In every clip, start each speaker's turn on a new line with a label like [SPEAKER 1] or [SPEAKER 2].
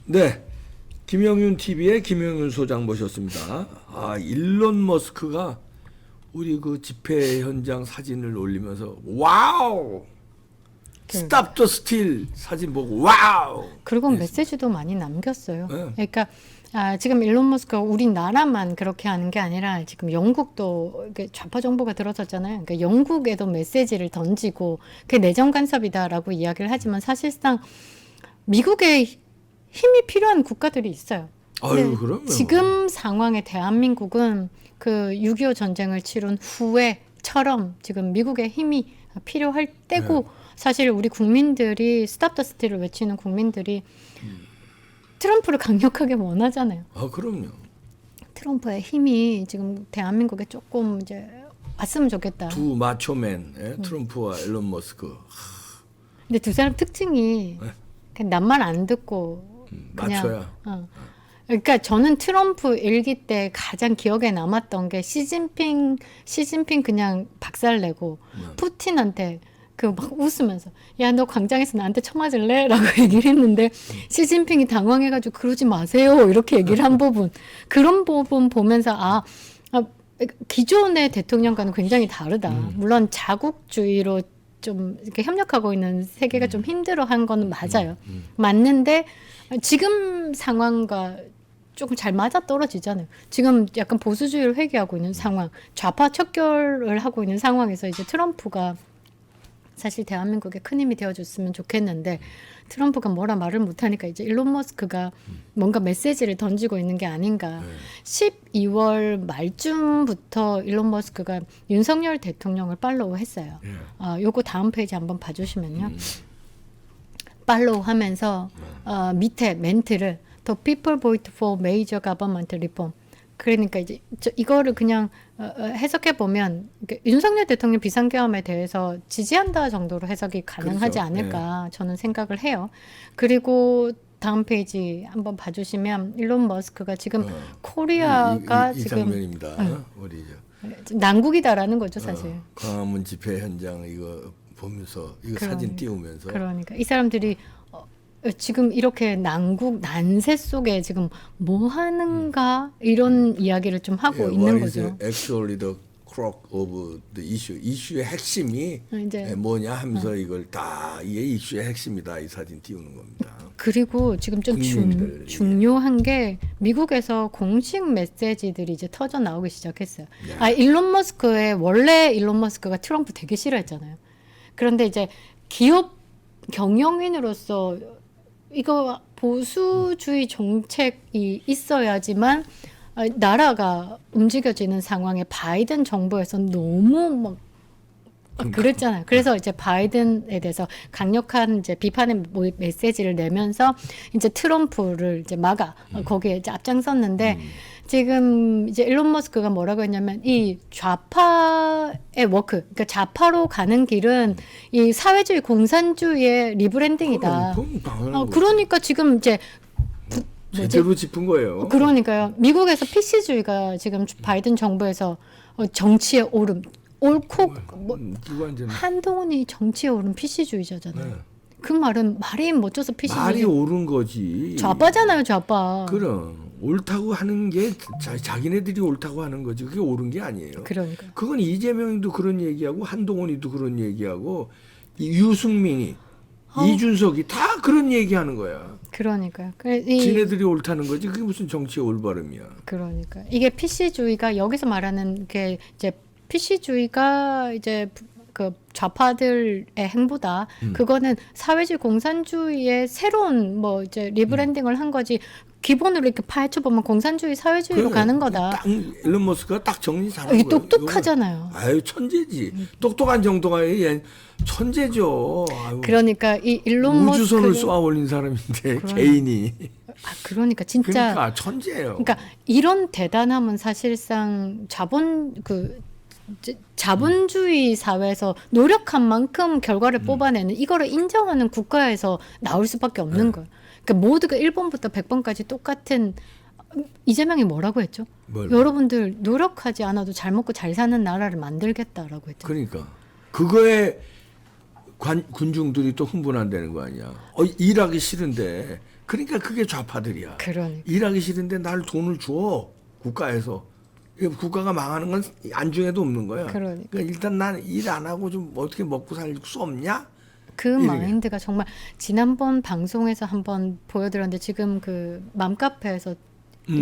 [SPEAKER 1] 네, 김영윤 TV의 김영윤 소장 모셨습니다. 일론 머스크가 우리 그 집회 현장 사진을 올리면서 와우, 스탑 더 스틸 사진 보고 와우.
[SPEAKER 2] 그리고 메시지도 많이 남겼어요.
[SPEAKER 1] 네.
[SPEAKER 2] 그러니까 지금 일론 머스크가 우리나라만 그렇게 하는 게 아니라 지금 영국도 이렇게 좌파 정부가 들어섰잖아요. 그러니까 영국에도 메시지를 던지고 그게 내정 간섭이다라고 이야기를 하지만 사실상 미국의 힘이 필요한 국가들이 있어요.
[SPEAKER 1] 아유, 그럼요.
[SPEAKER 2] 지금 상황에 대한민국은 그 6.25 전쟁을 치룬 후에처럼 지금 미국의 힘이 필요할 때고 사실 우리 국민들이 스탑 더 스틸을 외치는 국민들이 트럼프를 강력하게 원하잖아요.
[SPEAKER 1] 그럼요.
[SPEAKER 2] 트럼프의 힘이 지금 대한민국에 조금 이제 왔으면 좋겠다.
[SPEAKER 1] 두 마초맨, 트럼프와 일론 머스크.
[SPEAKER 2] 근데 두 사람 특징이 그냥 남말 안 듣고 그냥
[SPEAKER 1] 마초야.
[SPEAKER 2] 그러니까 저는 트럼프 일기 때 가장 기억에 남았던 게 시진핑 그냥 박살내고 푸틴한테 그 막 웃으면서 야 너 광장에서 나한테 쳐맞을래? 라고 얘기를 했는데 시진핑이 당황해가지고 그러지 마세요 이렇게 얘기를 한 부분 그런 부분 보면서 기존의 대통령과는 굉장히 다르다. 물론 자국주의로 좀 이렇게 협력하고 있는 세계가 좀 힘들어한 건 맞아요. 맞는데 지금 상황과 조금 잘 맞아 떨어지잖아요. 지금 약간 보수주의를 회귀하고 있는 상황, 좌파 척결을 하고 있는 상황에서 이제 트럼프가 사실 대한민국에 큰 힘이 되어줬으면 좋겠는데 트럼프가 뭐라 말을 못하니까 이제 일론 머스크가 뭔가 메시지를 던지고 있는 게 아닌가. 12월 말쯤부터 일론 머스크가 윤석열 대통령을 팔로우 했어요. 요거 다음 페이지 한번 봐주시면요. 팔로우 하면서 밑에 멘트를 The people vote for major government reform. 그러니까 이제 이거를 그냥 해석해 보면 윤석열 대통령 비상계엄에 대해서 지지한다 정도로 해석이 가능하지
[SPEAKER 1] 그렇죠.
[SPEAKER 2] 않을까 저는 생각을 해요. 그리고 다음 페이지 한번 봐주시면 일론 머스크가 지금 코리아가
[SPEAKER 1] 이
[SPEAKER 2] 지금
[SPEAKER 1] 장면입니다. 우리
[SPEAKER 2] 난국이다라는 거죠 사실.
[SPEAKER 1] 광화문 집회 현장 이거 보면서 이거 사진 띄우면서
[SPEAKER 2] 그러니까 이 사람들이 지금 이렇게 난세 속에 지금 뭐 하는가 이런 이야기를 좀 하고 있는 거죠.
[SPEAKER 1] Actually the crux of the issue. 이슈의 핵심이
[SPEAKER 2] 이제
[SPEAKER 1] 뭐냐 하면서 이걸 다 이게 이슈의 핵심이다 이 사진 띄우는 겁니다.
[SPEAKER 2] 그리고 지금 좀 중요한 게 미국에서 공식 메시지들이 이제 터져 나오기 시작했어요. 일론 머스크의 원래 일론 머스크가 트럼프 되게 싫어했잖아요. 그런데 이제 기업 경영인으로서 이거 보수주의 정책이 있어야지만 나라가 움직여지는 상황에 바이든 정부에서 너무 막 그랬잖아요. 그래서 이제 바이든에 대해서 강력한 이제 비판의 메시지를 내면서 이제 트럼프를 이제 거기에 이제 앞장섰는데 지금 이제 일론 머스크가 뭐라고 했냐면 이 좌파의 그러니까 좌파로 가는 길은 이 사회주의 공산주의의 리브랜딩이다. 그러니까 지금 이제
[SPEAKER 1] 제대로 짚은 거예요.
[SPEAKER 2] 그러니까요. 미국에서 PC주의가 지금 바이든 정부에서 정치의 오름 옳고 한동훈이 정치에 오른 PC주의자잖아요. 그 말은 말이 멋져서 PC주의.
[SPEAKER 1] 말이 옳은 거지.
[SPEAKER 2] 좌파잖아요, 좌파.
[SPEAKER 1] 그럼 옳다고 하는 게 자기네들이 옳다고 하는 거지. 그게 옳은 게 아니에요.
[SPEAKER 2] 그러니까.
[SPEAKER 1] 그건 이재명도 그런 얘기하고 한동훈이도 그런 얘기하고 유승민이 이준석이 다 그런 얘기하는 거야.
[SPEAKER 2] 그러니까요.
[SPEAKER 1] 지네들이 옳다는 거지. 그게 무슨 정치의 올바름이야.
[SPEAKER 2] 그러니까 이게 PC주의가 여기서 말하는 게 이제 PC주의가 이제 그 좌파들의 행보다. 그거는 사회주의 공산주의의 새로운 뭐 이제 리브랜딩을 한 거지. 기본으로 이렇게 파헤쳐 보면 공산주의 사회주의로 가는 거다.
[SPEAKER 1] 일론 머스크가 딱 정리 잘한 거예요.
[SPEAKER 2] 똑똑하잖아요.
[SPEAKER 1] 아유 천재지. 똑똑한 정도가 얘 천재죠. 아유.
[SPEAKER 2] 그러니까 이 일론 머스크
[SPEAKER 1] 우주선을 쏘아 올린 사람인데 개인이.
[SPEAKER 2] 그러니까 진짜.
[SPEAKER 1] 그러니까 천재예요.
[SPEAKER 2] 그러니까 이런 대단함은 사실상 자본주의 사회에서 노력한 만큼 결과를 뽑아내는 이거를 인정하는 국가에서 나올 수밖에 없는 거예요. 그러니까 모두가 1번부터 100번까지 똑같은 이재명이 뭐라고 했죠? 여러분들 노력하지 않아도 잘 먹고 잘 사는 나라를 만들겠다라고 했죠.
[SPEAKER 1] 그러니까 그거에 군중들이 또 흥분한다는 거 아니야. 일하기 싫은데. 그러니까 그게 좌파들이야.
[SPEAKER 2] 그러니까.
[SPEAKER 1] 일하기 싫은데 날 돈을 줘. 국가에서. 국가가 망하는 건 안중에도 없는 거야.
[SPEAKER 2] 그러니까.
[SPEAKER 1] 일단 난 일 안 하고 좀 어떻게 먹고 살 수 없냐?
[SPEAKER 2] 그 마인드가 정말 지난번 방송에서 한번 보여드렸는데 지금 그 맘카페에서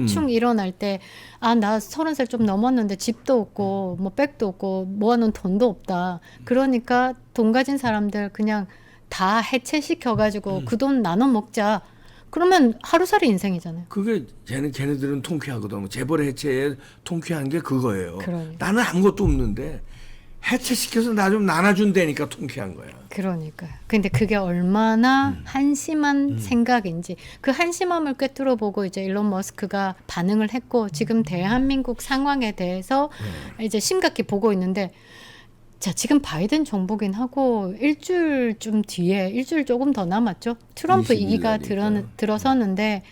[SPEAKER 2] 충 일어날 때 나 30살 좀 넘었는데 집도 없고 뭐 백도 없고 모아놓은 돈도 없다. 그러니까 돈 가진 사람들 그냥 다 해체시켜가지고 그 돈 나눠 먹자. 그러면 하루살이 인생이잖아요.
[SPEAKER 1] 그게 걔네들은 통쾌하거든. 재벌 해체에 통쾌한 게 그거예요.
[SPEAKER 2] 그러니까.
[SPEAKER 1] 나는 아무것도 없는데 해체시켜서 나 좀 나눠준다니까 통쾌한 거야.
[SPEAKER 2] 그러니까요. 근데 그게 얼마나 한심한 생각인지 그 한심함을 꿰뚫어 보고 이제 일론 머스크가 반응을 했고 지금 대한민국 상황에 대해서 이제 심각히 보고 있는데 자 지금 바이든 정부긴 하고 일주일 조금 더 남았죠. 트럼프 2기가 들어섰는데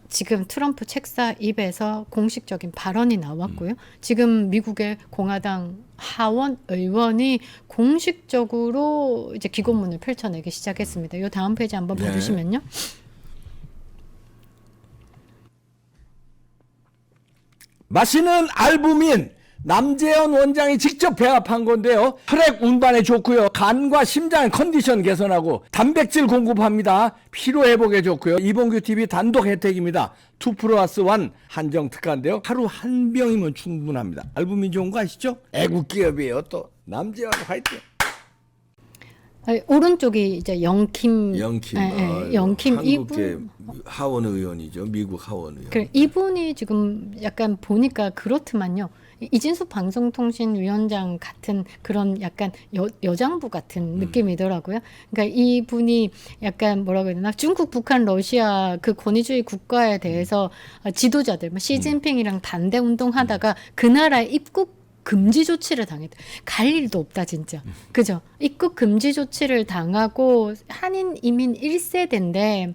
[SPEAKER 2] 지금 트럼프 책사 입에서 공식적인 발언이 나왔고요. 지금 미국의 공화당 하원 의원이 공식적으로 이제 기고문을 펼쳐내기 시작했습니다. 이 다음 페이지 한번 봐주시면요.
[SPEAKER 1] 마시는 알부민 남재현 원장이 직접 배합한 건데요. 혈액 운반에 좋고요. 간과 심장 컨디션 개선하고 단백질 공급합니다. 피로 회복에 좋고요. 이봉규 TV 단독 혜택입니다. 2+1 한정 특가인데요. 하루 한 병이면 충분합니다. 알부민 좋은 거 아시죠? 애국 기업이에요. 또 남재현 화이팅.
[SPEAKER 2] 오른쪽이 이제 영킴
[SPEAKER 1] 영킴
[SPEAKER 2] 영킴
[SPEAKER 1] 한국계
[SPEAKER 2] 이분
[SPEAKER 1] 하원 의원이죠. 미국 하원 의원.
[SPEAKER 2] 그래, 이분이 지금 약간 보니까 그렇더만요. 이진수 방송통신위원장 같은 그런 약간 여장부 같은 느낌이더라고요. 그러니까 이분이 약간 뭐라고 해야 되나 중국, 북한, 러시아 그 권위주의 국가에 대해서 지도자들, 시진핑이랑 반대 운동하다가 그 나라에 입국 금지 조치를 당했다. 갈 일도 없다 진짜. 그죠? 입국 금지 조치를 당하고 한인 이민 1세대인데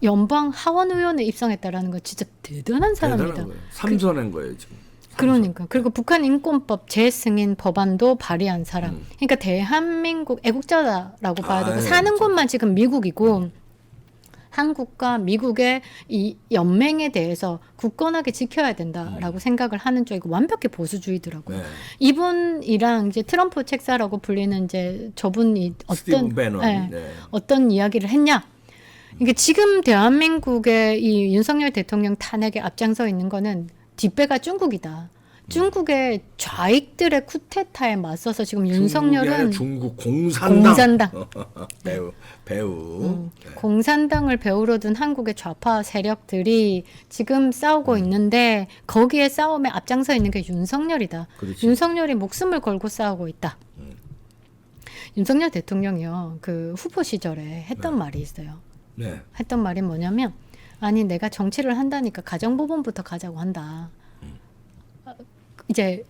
[SPEAKER 2] 연방 하원 의원에 입성했다라는 건 진짜 대단한 사람이다.
[SPEAKER 1] 삼선한 거예요 지금.
[SPEAKER 2] 그러니까 그리고 북한 인권법 재승인 법안도 발의한 사람. 그러니까 대한민국 애국자라고 봐야 되고 사는 곳만 지금 미국이고 한국과 미국의 이 연맹에 대해서 굳건하게 지켜야 된다라고 생각을 하는 쪽이고 완벽히 보수주의더라고요. 이분이랑 이제 트럼프 책사라고 불리는 이제 저분이 어떤 이야기를 했냐? 이게 지금 대한민국의 이 윤석열 대통령 탄핵에 앞장서 있는 거는 뒷배가 중국이다. 중국의 좌익들의 쿠데타에 맞서서 지금 윤석열은
[SPEAKER 1] 중국 공산당. 배우.
[SPEAKER 2] 공산당을 배우러 둔 한국의 좌파 세력들이 지금 싸우고 있는데 거기에 싸움에 앞장서 있는 게 윤석열이다.
[SPEAKER 1] 그렇지.
[SPEAKER 2] 윤석열이 목숨을 걸고 싸우고 있다. 윤석열 대통령이요. 그 후보 시절에 했던 말이 있어요. 했던 말이 뭐냐면 아니 내가 정치를 한다니까 가정부분부터 가자고 한다. 이제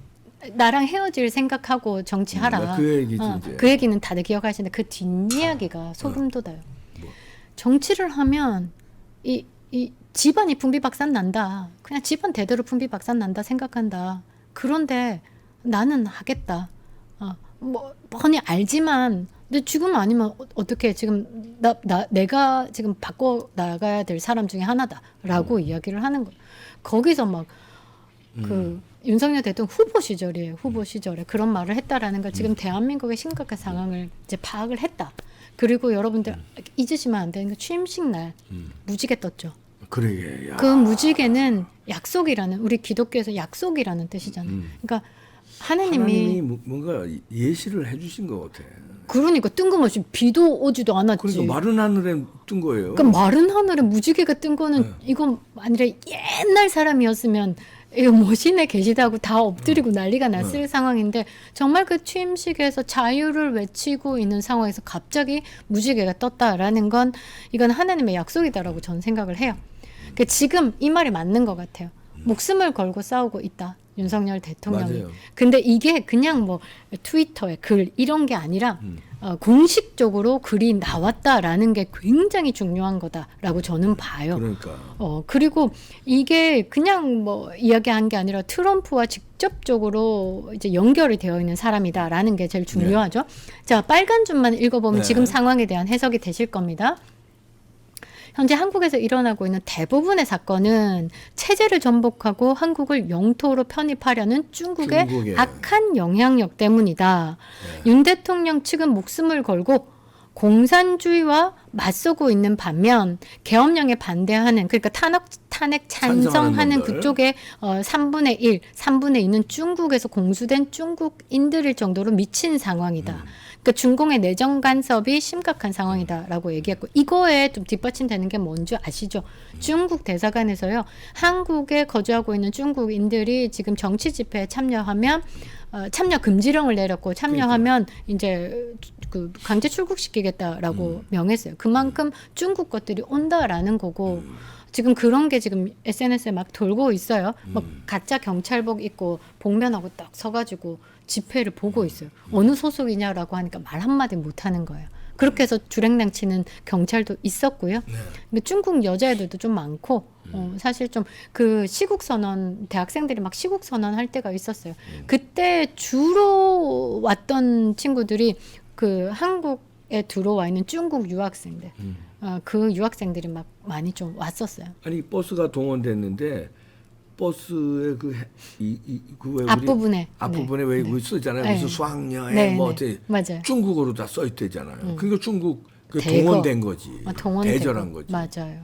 [SPEAKER 2] 나랑 헤어질 생각하고 정치하라.
[SPEAKER 1] 그 얘기지 이제.
[SPEAKER 2] 그 얘기는 다들 기억하시는데 그 뒷이야기가 소름 돋아요. 정치를 하면 이 집안이 풍비박산 난다. 그냥 집안 대대로 풍비박산 난다 생각한다. 그런데 나는 하겠다. 뭐 뻔히 알지만 근데 지금 아니면 어떻게 지금 내가 지금 바꿔 나가야 될 사람 중에 하나다라고 이야기를 하는 거예요. 거기서 막 그 윤석열 대통령 후보 시절이에요. 후보 시절에 그런 말을 했다라는 걸 지금 대한민국의 심각한 상황을 이제 파악을 했다. 그리고 여러분들 잊으시면 안 되는 게 취임식 날 무지개 떴죠.
[SPEAKER 1] 그러게.
[SPEAKER 2] 그 무지개는 약속이라는 우리 기독교에서 약속이라는 뜻이잖아요. 그러니까 하나님이
[SPEAKER 1] 뭔가 예시를 해주신 것 같아.
[SPEAKER 2] 그러니까 뜬금없이 비도 오지도 않았지.
[SPEAKER 1] 그러니까 마른 하늘에 뜬 거예요.
[SPEAKER 2] 그러니까 마른 하늘에 무지개가 뜬 거는 이건 아니라 옛날 사람이었으면 이거 모신에 계시다고 다 엎드리고 난리가 났을 상황인데 정말 그 취임식에서 자유를 외치고 있는 상황에서 갑자기 무지개가 떴다라는 건 이건 하나님의 약속이다라고 저는 생각을 해요. 그러니까 지금 이 말이 맞는 것 같아요. 목숨을 걸고 싸우고 있다. 윤석열 대통령이.
[SPEAKER 1] 맞아요.
[SPEAKER 2] 근데 이게 그냥 뭐 트위터에 글 이런 게 아니라 공식적으로 글이 나왔다라는 게 굉장히 중요한 거다라고 저는 봐요.
[SPEAKER 1] 그러니까.
[SPEAKER 2] 그리고 이게 그냥 뭐 이야기한 게 아니라 트럼프와 직접적으로 이제 연결이 되어 있는 사람이다라는 게 제일 중요하죠. 자, 빨간 줄만 읽어보면 지금 상황에 대한 해석이 되실 겁니다. 현재 한국에서 일어나고 있는 대부분의 사건은 체제를 전복하고 한국을 영토로 편입하려는 중국의 악한 영향력 때문이다. 윤 대통령 측은 목숨을 걸고 공산주의와 맞서고 있는 반면 계엄령에 반대하는, 그러니까 탄핵 찬성하는 그쪽에 3분의 1, 3분의 2는 중국에서 공수된 중국인들일 정도로 미친 상황이다. 그러니까 중공의 내정 간섭이 심각한 상황이다라고 얘기했고, 이거에 좀 뒷받침되는 게 뭔지 아시죠? 중국 대사관에서요, 한국에 거주하고 있는 중국인들이 지금 정치 집회에 참여하면 참여 금지령을 내렸고, 참여하면 이제 그 강제 출국시키겠다라고 명했어요. 그만큼 중국 것들이 온다라는 거고, 지금 그런 게 지금 SNS에 막 돌고 있어요. 막 가짜 경찰복 입고 복면하고 딱 서가지고 집회를 보고 있어요. 어느 소속이냐라고 하니까 말 한마디 못 하는 거예요. 그렇게 해서 줄행랑 치는 경찰도 있었고요. 근데 중국 여자애들도 좀 많고, 사실 좀 그 시국선언, 대학생들이 막 시국선언 할 때가 있었어요. 그때 주로 왔던 친구들이 그 한국에 들어와 있는 중국 유학생들, 그 유학생들이 막 많이 좀 왔었어요.
[SPEAKER 1] 아니 버스가 동원됐는데 버스의 왜
[SPEAKER 2] 앞부분에
[SPEAKER 1] 왜 이거 쓰잖아요. 무슨 수학여행 뭐 어때
[SPEAKER 2] 맞아요.
[SPEAKER 1] 중국어로 다 써 있대잖아요. 그러니까 중국 동원된 거지. 대절한 거지.
[SPEAKER 2] 맞아요.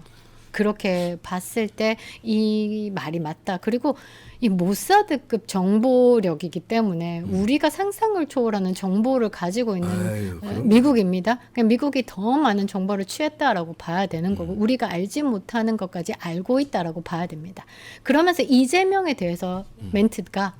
[SPEAKER 2] 그렇게 봤을 때 이 말이 맞다. 그리고 이 모사드급 정보력이기 때문에 우리가 상상을 초월하는 정보를 가지고 있는 미국입니다. 그러니까 미국이 더 많은 정보를 취했다라고 봐야 되는 거고, 우리가 알지 못하는 것까지 알고 있다라고 봐야 됩니다. 그러면서 이재명에 대해서 멘트가,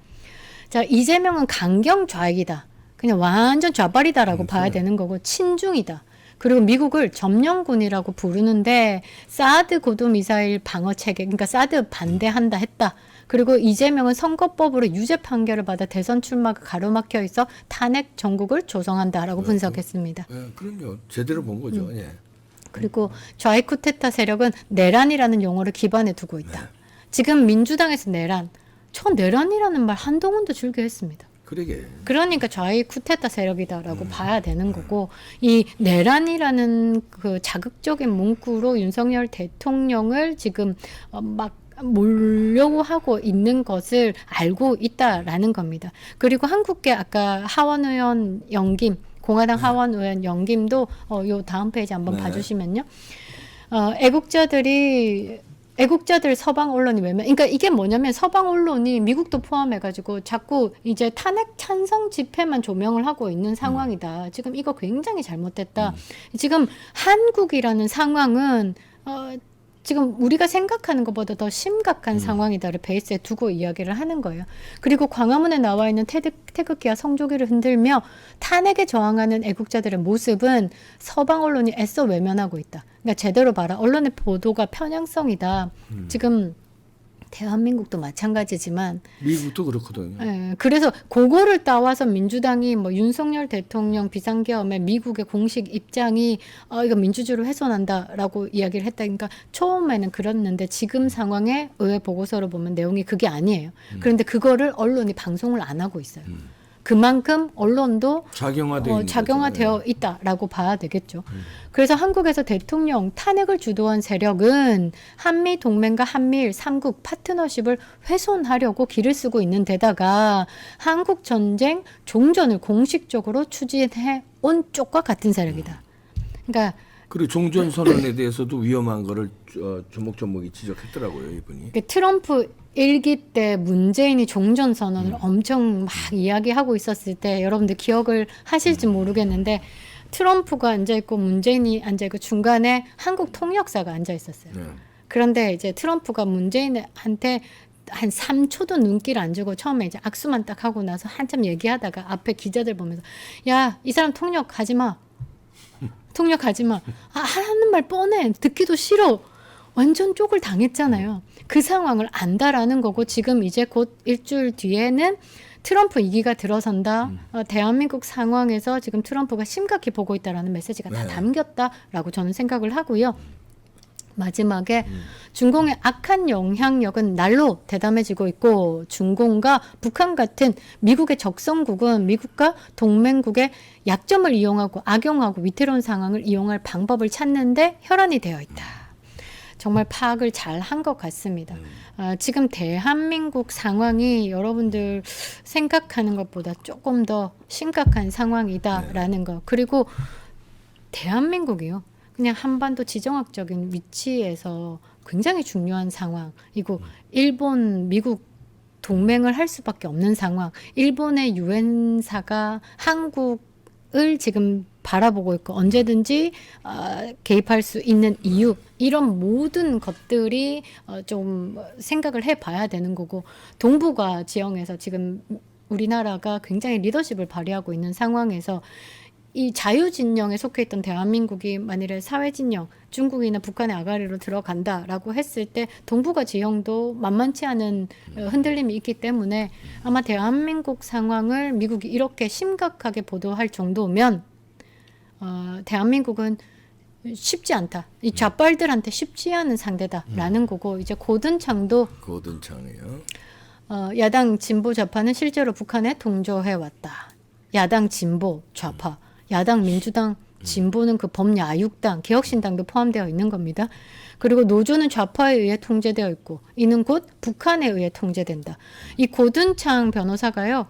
[SPEAKER 2] 자, 이재명은 강경 좌익이다. 그냥 완전 좌빨이다라고 봐야 되는 거고, 친중이다. 그리고 미국을 점령군이라고 부르는데 사드 고도미사일 방어 체계, 그러니까 사드 반대한다 했다. 그리고 이재명은 선거법으로 유죄 판결을 받아 대선 출마가 가로막혀 있어 탄핵 정국을 조성한다라고 분석했습니다.
[SPEAKER 1] 그럼요. 제대로 본 거죠.
[SPEAKER 2] 그리고 좌익 쿠데타 세력은 내란이라는 용어를 기반에 두고 있다. 지금 민주당에서 내란, 저 내란이라는 말 한동훈도 즐겨 했습니다. 그러니까 좌익 쿠데타 세력이다라고 봐야 되는 거고, 이 내란이라는 그 자극적인 문구로 윤석열 대통령을 지금 막 몰려고 하고 있는 것을 알고 있다라는 겁니다. 그리고 한국계 아까 하원 의원 영김, 공화당 하원 의원 영김도 요 다음 페이지 한번 봐주시면요. 애국자들 서방 언론이 외면, 그러니까 이게 뭐냐면 서방 언론이 미국도 포함해가지고 자꾸 이제 탄핵 찬성 집회만 조명을 하고 있는 상황이다. 지금 이거 굉장히 잘못됐다. 지금 한국이라는 상황은 지금 우리가 생각하는 것보다 더 심각한 상황이다를 베이스에 두고 이야기를 하는 거예요. 그리고 광화문에 나와 있는 태극기와 성조기를 흔들며 탄핵에 저항하는 애국자들의 모습은 서방 언론이 애써 외면하고 있다. 그러니까 제대로 봐라. 언론의 보도가 편향성이다. 지금 대한민국도 마찬가지지만
[SPEAKER 1] 미국도 그렇거든요.
[SPEAKER 2] 그래서 그거를 따와서 민주당이 뭐 윤석열 대통령 비상계엄에 미국의 공식 입장이 이거 민주주의를 훼손한다라고 이야기를 했다. 그러니까 처음에는 그랬는데 지금 상황에 의회 보고서를 보면 내용이 그게 아니에요. 그런데 그거를 언론이 방송을 안 하고 있어요. 그만큼 언론도 작용화되어 있다라고 봐야 되겠죠. 그래서 한국에서 대통령 탄핵을 주도한 세력은 한미 동맹과 한미일 3국 파트너십을 훼손하려고 길을 쓰고 있는 데다가 한국 전쟁 종전을 공식적으로 추진해 온 쪽과 같은 세력이다. 그러니까
[SPEAKER 1] 그리고 종전 선언에 대해서도 위험한 거를 조목조목이 지적했더라고요, 이분이.
[SPEAKER 2] 트럼프 일기 때 문재인이 종전 선언을 엄청 막 이야기하고 있었을 때 여러분들 기억을 하실지 모르겠는데, 트럼프가 앉아 있고 문재인이 앉아 있고 중간에 한국 통역사가 앉아 있었어요. 그런데 이제 트럼프가 문재인한테 한 3초도 눈길 안 주고 처음에 이제 악수만 딱 하고 나서 한참 얘기하다가 앞에 기자들 보면서, 야, 이 사람 통역하지 마. 통역하지 마. 하는 말 뻔해. 듣기도 싫어. 완전 쪽을 당했잖아요. 그 상황을 안다라는 거고, 지금 이제 곧 일주일 뒤에는 트럼프 2기가 들어선다. 대한민국 상황에서 지금 트럼프가 심각히 보고 있다라는 메시지가 다
[SPEAKER 1] 네.
[SPEAKER 2] 담겼다라고 저는 생각을 하고요. 마지막에 중공의 악한 영향력은 날로 대담해지고 있고 중공과 북한 같은 미국의 적성국은 미국과 동맹국의 약점을 이용하고 악용하고 위태로운 상황을 이용할 방법을 찾는데 혈안이 되어 있다. 정말 파악을 잘 한 것 같습니다. 지금 대한민국 상황이 여러분들 생각하는 것보다 조금 더 심각한 상황이다라는 거. 그리고 대한민국이요. 그냥 한반도 지정학적인 위치에서 굉장히 중요한 상황이고 일본, 미국 동맹을 할 수밖에 없는 상황. 일본의 유엔사가 한국을 지금 바라보고 있고 언제든지 개입할 수 있는 이유 이런 모든 것들이 좀 생각을 해봐야 되는 거고 동북아 지형에서 지금 우리나라가 굉장히 리더십을 발휘하고 있는 상황에서 이 자유진영에 속해 있던 대한민국이 만일에 사회진영, 중국이나 북한의 아가리로 들어간다라고 했을 때 동북아 지형도 만만치 않은 흔들림이 있기 때문에 아마 대한민국 상황을 미국이 이렇게 심각하게 보도할 정도면 대한민국은 쉽지 않다. 이 좌빨들한테 쉽지 않은 상대다라는 거고 이제 고든창도
[SPEAKER 1] 고든창이요.
[SPEAKER 2] 야당 진보 좌파는 실제로 북한에 동조해 왔다. 야당 진보 좌파. 야당 민주당 진보는 그 범야육당 개혁신당도 포함되어 있는 겁니다. 그리고 노조는 좌파에 의해 통제되어 있고 이는 곧 북한에 의해 통제된다. 이 고든창 변호사가요.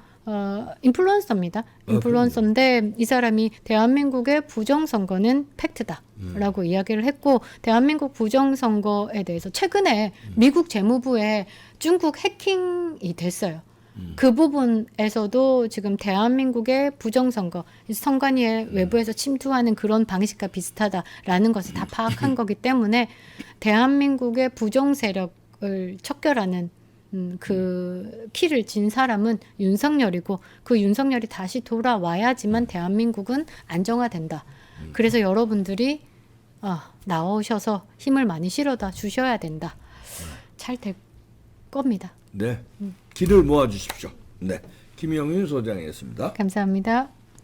[SPEAKER 2] 인플루언서입니다. 인플루언서인데 이 사람이 대한민국의 부정선거는 팩트다라고 이야기를 했고 대한민국 부정선거에 대해서 최근에 미국 재무부에 중국 해킹이 됐어요. 그 부분에서도 지금 대한민국의 부정선거, 선관위의 외부에서 침투하는 그런 방식과 비슷하다라는 것을 다 파악한 거기 때문에 대한민국의 부정 세력을 척결하는 그 키를 진 사람은 윤석열이고 그 윤석열이 다시 돌아와야지만 대한민국은 안정화된다. 그래서 여러분들이 나오셔서 힘을 많이 실어다 주셔야 된다. 잘 될 겁니다.
[SPEAKER 1] 네. 기를 모아 주십시오. 네. 김영윤 소장이었습니다.
[SPEAKER 2] 감사합니다.